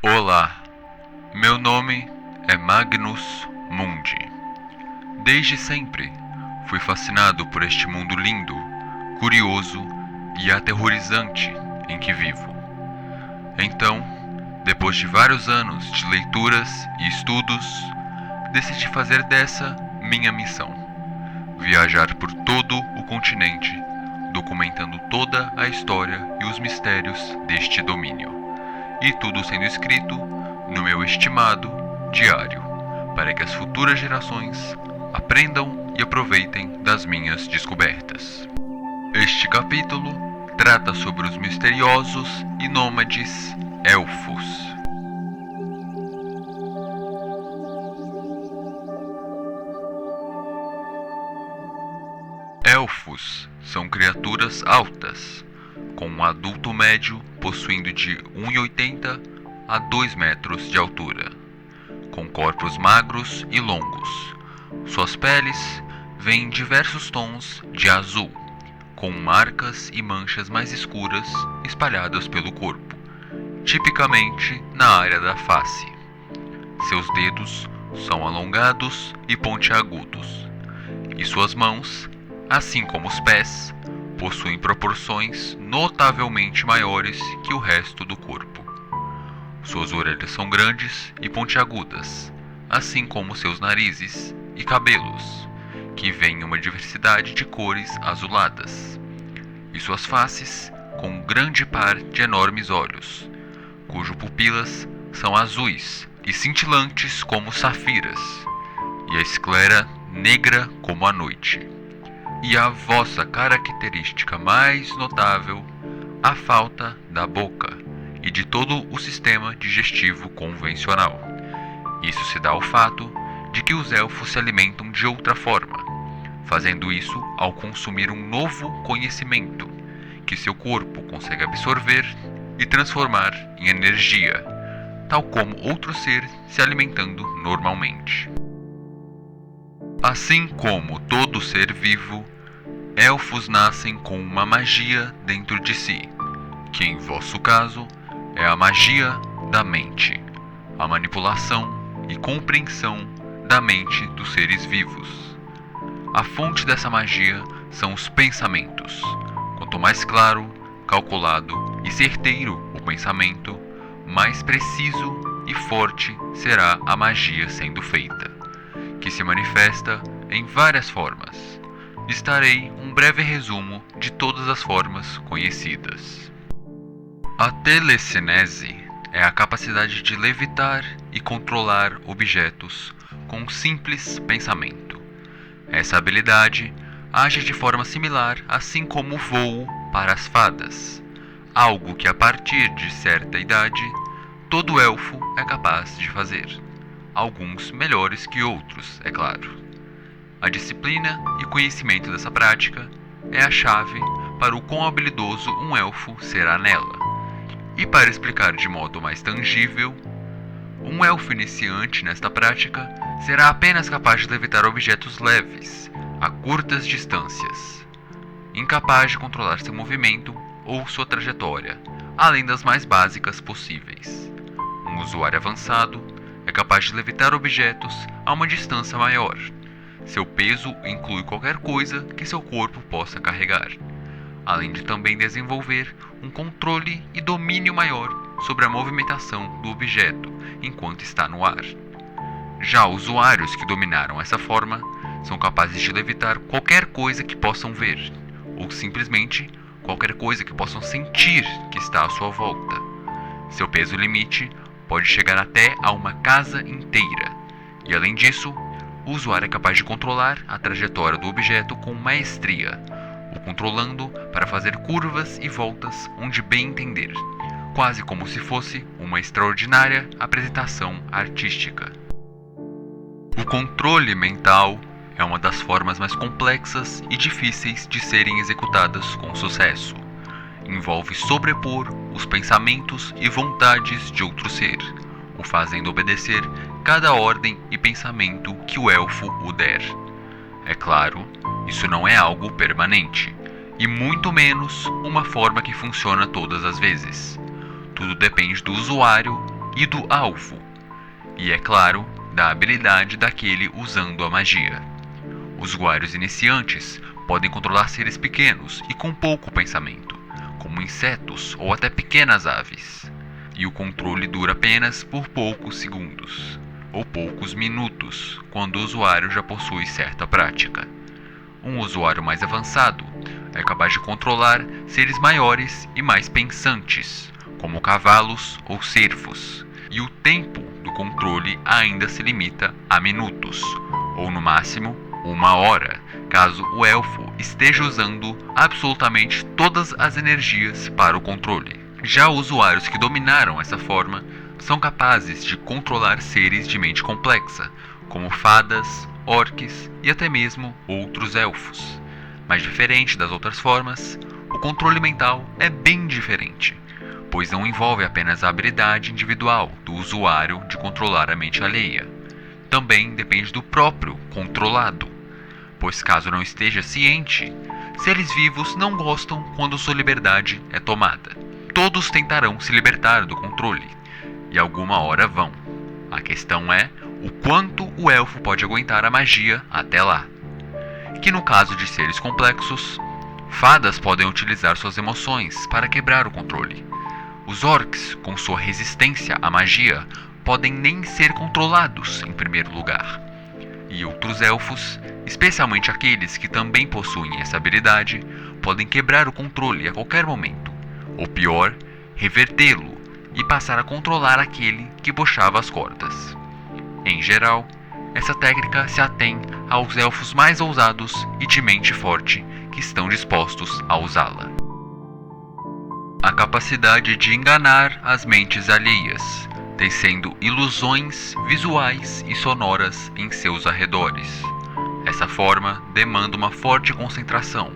Olá, meu nome é Magnus Mundi. Desde sempre fui fascinado por este mundo lindo, curioso e aterrorizante em que vivo. Então, depois de vários anos de leituras e estudos, decidi fazer dessa minha missão: viajar por todo o continente, documentando toda a história e os mistérios deste domínio. E tudo sendo escrito no meu estimado diário, para que as futuras gerações aprendam e aproveitem das minhas descobertas. Este capítulo trata sobre os misteriosos e nômades elfos. Elfos são criaturas altas, com um adulto médio possuindo de 1,80 a 2 metros de altura, com corpos magros e longos. Suas peles vêm em diversos tons de azul, com marcas e manchas mais escuras espalhadas pelo corpo, tipicamente na área da face. Seus dedos são alongados e pontiagudos, e suas mãos, assim como os pés, possuem proporções notavelmente maiores que o resto do corpo. Suas orelhas são grandes e pontiagudas, assim como seus narizes e cabelos, que vêm em uma diversidade de cores azuladas, e suas faces com um grande par de enormes olhos, cujas pupilas são azuis e cintilantes como safiras, e a esclera negra como a noite. E a vossa característica mais notável, a falta da boca e de todo o sistema digestivo convencional. Isso se dá ao fato de que os elfos se alimentam de outra forma, fazendo isso ao consumir um novo conhecimento, que seu corpo consegue absorver e transformar em energia, tal como outro ser se alimentando normalmente. Assim como todo ser vivo, elfos nascem com uma magia dentro de si, que em vosso caso é a magia da mente, a manipulação e compreensão da mente dos seres vivos. A fonte dessa magia são os pensamentos. Quanto mais claro, calculado e certeiro o pensamento, mais preciso e forte será a magia sendo feita, que se manifesta em várias formas. Darei um breve resumo de todas as formas conhecidas. A telecinese é a capacidade de levitar e controlar objetos com um simples pensamento. Essa habilidade age de forma similar, assim como o voo para as fadas, algo que a partir de certa idade todo elfo é capaz de fazer, alguns melhores que outros, é claro. A disciplina e conhecimento dessa prática é a chave para o quão habilidoso um elfo será nela. E para explicar de modo mais tangível, um elfo iniciante nesta prática será apenas capaz de levitar objetos leves, a curtas distâncias, incapaz de controlar seu movimento ou sua trajetória, além das mais básicas possíveis. Um usuário avançado é capaz de levitar objetos a uma distância maior. Seu peso inclui qualquer coisa que seu corpo possa carregar, além de também desenvolver um controle e domínio maior sobre a movimentação do objeto enquanto está no ar. Já usuários que dominaram essa forma são capazes de levitar qualquer coisa que possam ver, ou simplesmente qualquer coisa que possam sentir que está à sua volta. Seu peso limite pode chegar até a uma casa inteira, e além disso, o usuário é capaz de controlar a trajetória do objeto com maestria, o controlando para fazer curvas e voltas onde bem entender, quase como se fosse uma extraordinária apresentação artística. O controle mental é uma das formas mais complexas e difíceis de serem executadas com sucesso. Envolve sobrepor os pensamentos e vontades de outro ser, o fazendo obedecer cada ordem e pensamento que o elfo o der. É claro, isso não é algo permanente, e muito menos uma forma que funciona todas as vezes. Tudo depende do usuário e do alvo, e, é claro, da habilidade daquele usando a magia. Usuários iniciantes podem controlar seres pequenos e com pouco pensamento, como insetos ou até pequenas aves, e o controle dura apenas por poucos segundos, ou poucos minutos, quando o usuário já possui certa prática. Um usuário mais avançado é capaz de controlar seres maiores e mais pensantes, como cavalos ou cervos, e o tempo do controle ainda se limita a minutos, ou no máximo 1 hora, caso o elfo esteja usando absolutamente todas as energias para o controle. Já usuários que dominaram essa forma são capazes de controlar seres de mente complexa, como fadas, orques e até mesmo outros elfos. Mas diferente das outras formas, o controle mental é bem diferente, pois não envolve apenas a habilidade individual do usuário de controlar a mente alheia. Também depende do próprio controlado, pois caso não esteja ciente, seres vivos não gostam quando sua liberdade é tomada. Todos tentarão se libertar do controle, e alguma hora vão. A questão é o quanto o elfo pode aguentar a magia até lá. Que no caso de seres complexos, fadas podem utilizar suas emoções para quebrar o controle. Os orcs, com sua resistência à magia, podem nem ser controlados em primeiro lugar. E outros elfos, especialmente aqueles que também possuem essa habilidade, podem quebrar o controle a qualquer momento, ou pior, revertê-lo e passar a controlar aquele que puxava as cordas. Em geral, essa técnica se atém aos elfos mais ousados e de mente forte que estão dispostos a usá-la. A capacidade de enganar as mentes alheias, tecendo ilusões visuais e sonoras em seus arredores. Essa forma demanda uma forte concentração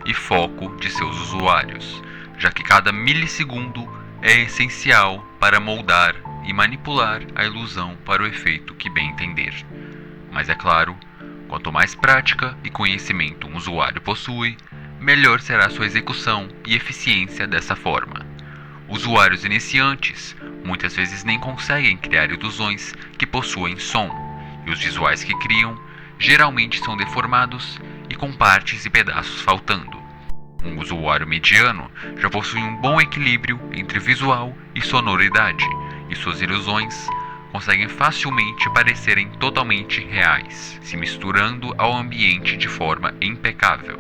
e foco de seus usuários, já que cada milissegundo é essencial para moldar e manipular a ilusão para o efeito que bem entender. Mas é claro, quanto mais prática e conhecimento um usuário possui, melhor será sua execução e eficiência dessa forma. Usuários iniciantes muitas vezes nem conseguem criar ilusões que possuem som, e os visuais que criam geralmente são deformados e com partes e pedaços faltando. Um usuário mediano já possui um bom equilíbrio entre visual e sonoridade, e suas ilusões conseguem facilmente parecerem totalmente reais, se misturando ao ambiente de forma impecável.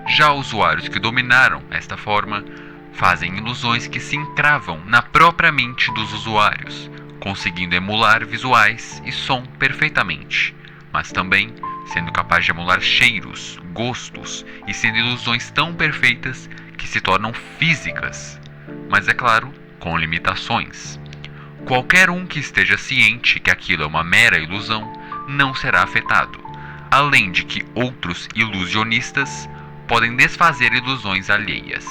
Já usuários que dominaram esta forma fazem ilusões que se encravam na própria mente dos usuários, conseguindo emular visuais e som perfeitamente, mas também sendo capaz de emular cheiros, gostos e sendo ilusões tão perfeitas que se tornam físicas, mas é claro, com limitações. Qualquer um que esteja ciente que aquilo é uma mera ilusão não será afetado, além de que outros ilusionistas podem desfazer ilusões alheias.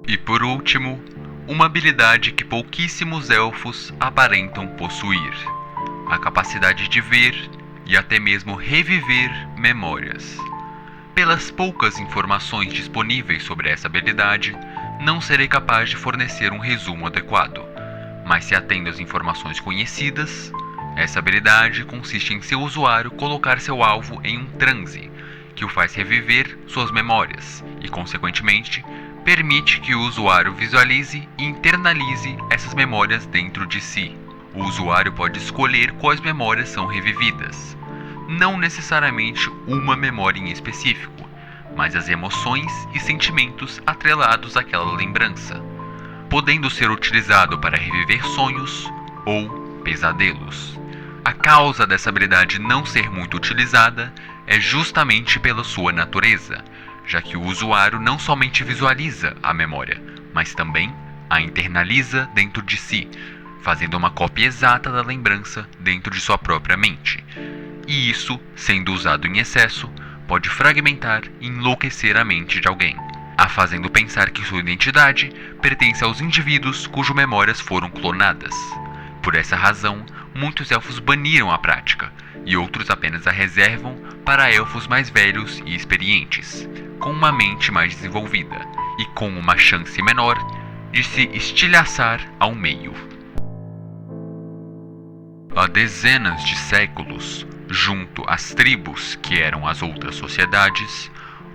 E por último, uma habilidade que pouquíssimos elfos aparentam possuir: a capacidade de ver e até mesmo reviver memórias. Pelas poucas informações disponíveis sobre essa habilidade, não serei capaz de fornecer um resumo adequado, mas se atendo às informações conhecidas, essa habilidade consiste em seu usuário colocar seu alvo em um transe, que o faz reviver suas memórias e, consequentemente, permite que o usuário visualize e internalize essas memórias dentro de si. O usuário pode escolher quais memórias são revividas, não necessariamente uma memória em específico, mas as emoções e sentimentos atrelados àquela lembrança, podendo ser utilizado para reviver sonhos ou pesadelos. A causa dessa habilidade não ser muito utilizada é justamente pela sua natureza, já que o usuário não somente visualiza a memória, mas também a internaliza dentro de si, fazendo uma cópia exata da lembrança dentro de sua própria mente. E isso, sendo usado em excesso, pode fragmentar e enlouquecer a mente de alguém, a fazendo pensar que sua identidade pertence aos indivíduos cujas memórias foram clonadas. Por essa razão, muitos elfos baniram a prática, e outros apenas a reservam para elfos mais velhos e experientes, com uma mente mais desenvolvida e com uma chance menor de se estilhaçar ao meio. Há dezenas de séculos, junto às tribos que eram as outras sociedades,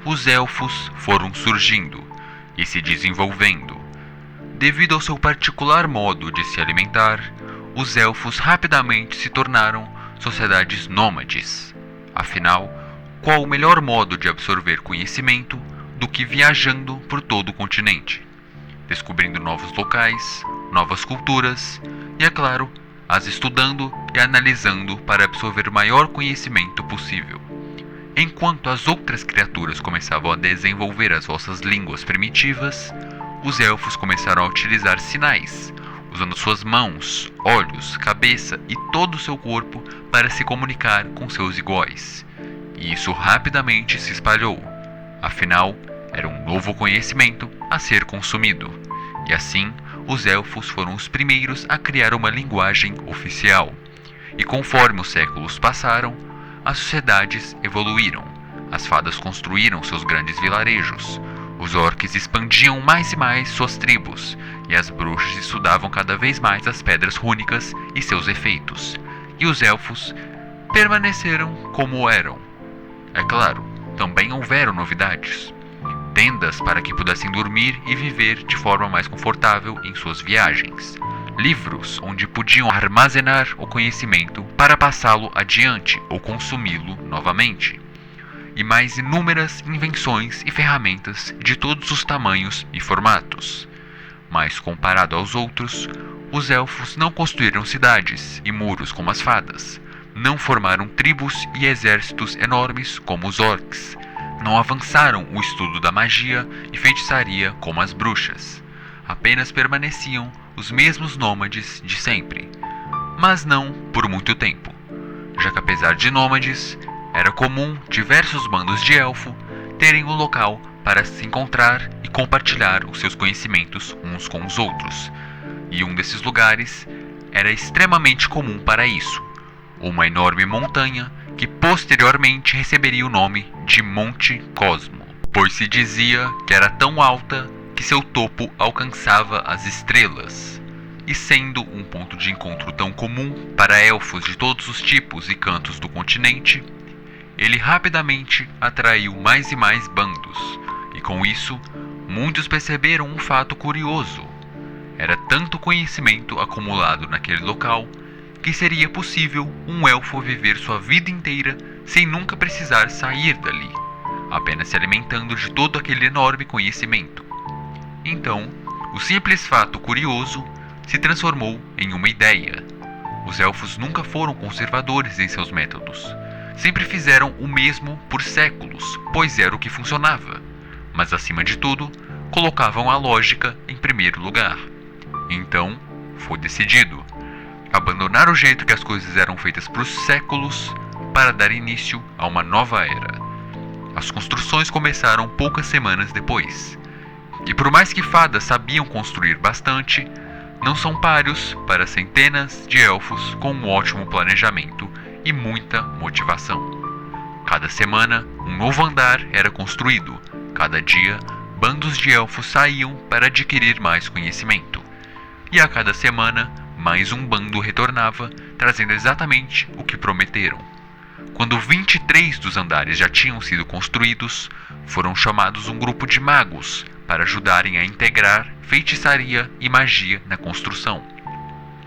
os elfos foram surgindo e se desenvolvendo. Devido ao seu particular modo de se alimentar, os elfos rapidamente se tornaram sociedades nômades. Afinal, qual o melhor modo de absorver conhecimento do que viajando por todo o continente, descobrindo novos locais, novas culturas e, é claro, as estudando e analisando para absorver o maior conhecimento possível. Enquanto as outras criaturas começavam a desenvolver as vossas línguas primitivas, os elfos começaram a utilizar sinais, usando suas mãos, olhos, cabeça e todo o seu corpo para se comunicar com seus iguais. E isso rapidamente se espalhou. Afinal, era um novo conhecimento a ser consumido. E assim, os elfos foram os primeiros a criar uma linguagem oficial. E conforme os séculos passaram, as sociedades evoluíram. As fadas construíram seus grandes vilarejos. Os orques expandiam mais e mais suas tribos, e as bruxas estudavam cada vez mais as pedras rúnicas e seus efeitos. E os elfos permaneceram como eram. É claro, também houveram novidades. Tendas para que pudessem dormir e viver de forma mais confortável em suas viagens. Livros onde podiam armazenar o conhecimento para passá-lo adiante ou consumi-lo novamente. E mais inúmeras invenções e ferramentas de todos os tamanhos e formatos. Mas comparado aos outros, os elfos não construíram cidades e muros como as fadas, não formaram tribos e exércitos enormes como os orcs, não avançaram o estudo da magia e feitiçaria como as bruxas, apenas permaneciam os mesmos nômades de sempre, mas não por muito tempo, já que apesar de nômades, era comum diversos bandos de elfo terem um local para se encontrar e compartilhar os seus conhecimentos uns com os outros. E um desses lugares era extremamente comum para isso, uma enorme montanha que posteriormente receberia o nome de Monte Cosmo, pois se dizia que era tão alta que seu topo alcançava as estrelas. E sendo um ponto de encontro tão comum para elfos de todos os tipos e cantos do continente, ele rapidamente atraiu mais e mais bandos, e com isso, muitos perceberam um fato curioso. Era tanto conhecimento acumulado naquele local, que seria possível um elfo viver sua vida inteira sem nunca precisar sair dali, apenas se alimentando de todo aquele enorme conhecimento. Então, o simples fato curioso se transformou em uma ideia. Os elfos nunca foram conservadores em seus métodos. Sempre fizeram o mesmo por séculos, pois era o que funcionava. Mas acima de tudo, colocavam a lógica em primeiro lugar. Então, foi decidido abandonar o jeito que as coisas eram feitas por séculos para dar início a uma nova era. As construções começaram poucas semanas depois. E por mais que fadas sabiam construir bastante, não são páreos para centenas de elfos com um ótimo planejamento e muita motivação. Cada semana, um novo andar era construído. Cada dia, bandos de elfos saíam para adquirir mais conhecimento. E a cada semana, mais um bando retornava, trazendo exatamente o que prometeram. Quando 23 dos andares já tinham sido construídos, foram chamados um grupo de magos para ajudarem a integrar feitiçaria e magia na construção.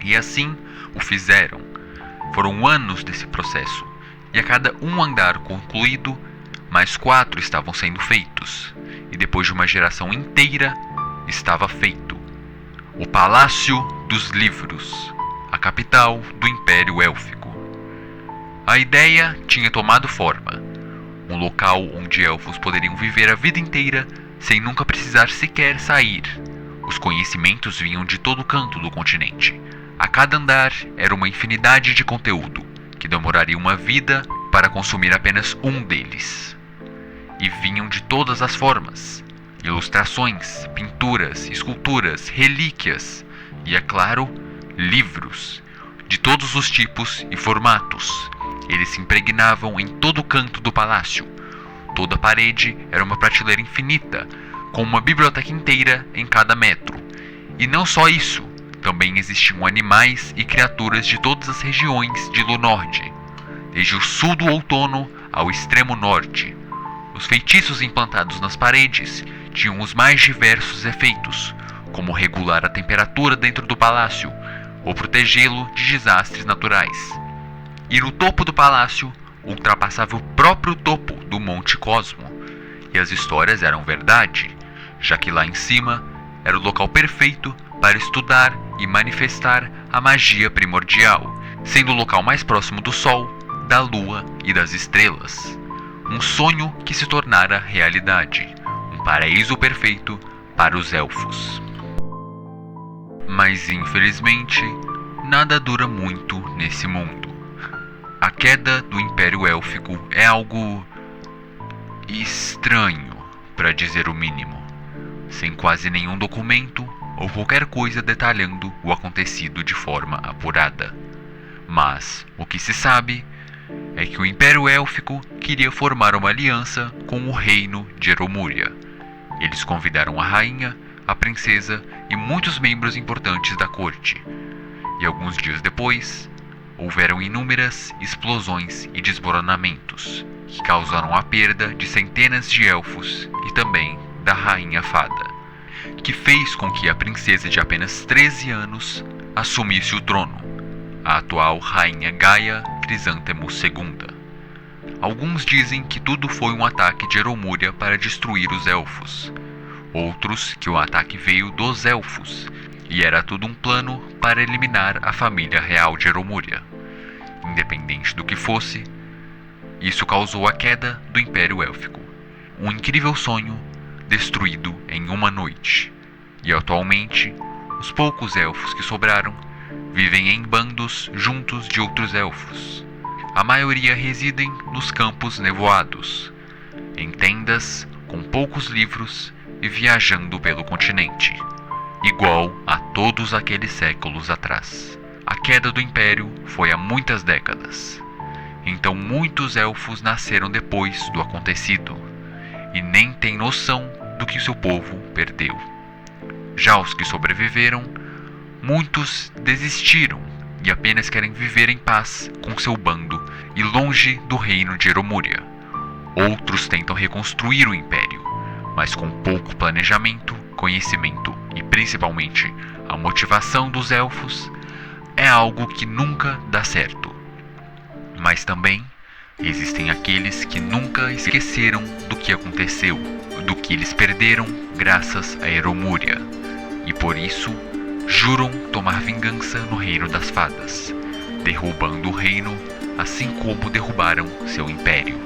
E assim o fizeram. Foram anos desse processo, e a cada um andar concluído, mais 4 estavam sendo feitos, e depois de uma geração inteira, estava feito. O Palácio dos Livros, a capital do Império Élfico. A ideia tinha tomado forma, um local onde elfos poderiam viver a vida inteira sem nunca precisar sequer sair. Os conhecimentos vinham de todo canto do continente. A cada andar era uma infinidade de conteúdo, que demoraria uma vida para consumir apenas um deles. E vinham de todas as formas: ilustrações, pinturas, esculturas, relíquias e, é claro, livros, de todos os tipos e formatos. Eles se impregnavam em todo canto do palácio. Toda parede era uma prateleira infinita, com uma biblioteca inteira em cada metro. E não só isso, também existiam animais e criaturas de todas as regiões de Lunorte, desde o sul do outono ao extremo norte. Os feitiços implantados nas paredes tinham os mais diversos efeitos, como regular a temperatura dentro do palácio ou protegê-lo de desastres naturais. E no topo do palácio ultrapassava o próprio topo do Monte Cosmo, e as histórias eram verdade, já que lá em cima era o local perfeito para estudar e manifestar a magia primordial, sendo o local mais próximo do Sol, da Lua e das estrelas. Um sonho que se tornara realidade, um paraíso perfeito para os elfos. Mas infelizmente, nada dura muito nesse mundo. A queda do Império Élfico é algo estranho, para dizer o mínimo, sem quase nenhum documento ou qualquer coisa detalhando o acontecido de forma apurada. Mas o que se sabe é que o Império Élfico queria formar uma aliança com o reino de Eromúria. Eles convidaram a rainha, a princesa e muitos membros importantes da corte. E alguns dias depois, houveram inúmeras explosões e desmoronamentos, que causaram a perda de centenas de elfos e também da rainha fada, que fez com que a princesa de apenas 13 anos assumisse o trono, a atual rainha Gaia Crisântemo II. Alguns dizem que tudo foi um ataque de Eromúria para destruir os elfos, outros que o ataque veio dos elfos, e era tudo um plano para eliminar a família real de Eromúria. Independente do que fosse, isso causou a queda do Império Élfico, um incrível sonho destruído em uma noite. E atualmente, os poucos elfos que sobraram vivem em bandos juntos de outros elfos. A maioria residem nos campos nevoados, em tendas com poucos livros e viajando pelo continente, igual a todos aqueles séculos atrás. A queda do Império foi há muitas décadas, então muitos elfos nasceram depois do acontecido e nem têm noção do que seu povo perdeu. Já os que sobreviveram, muitos desistiram e apenas querem viver em paz com seu bando e longe do reino de Eromúria. Outros tentam reconstruir o Império, mas com pouco planejamento, conhecimento e principalmente a motivação dos elfos, é algo que nunca dá certo. Mas também existem aqueles que nunca esqueceram do que aconteceu, do que eles perderam graças a Eromúria, e por isso juram tomar vingança no reino das fadas, derrubando o reino assim como derrubaram seu império.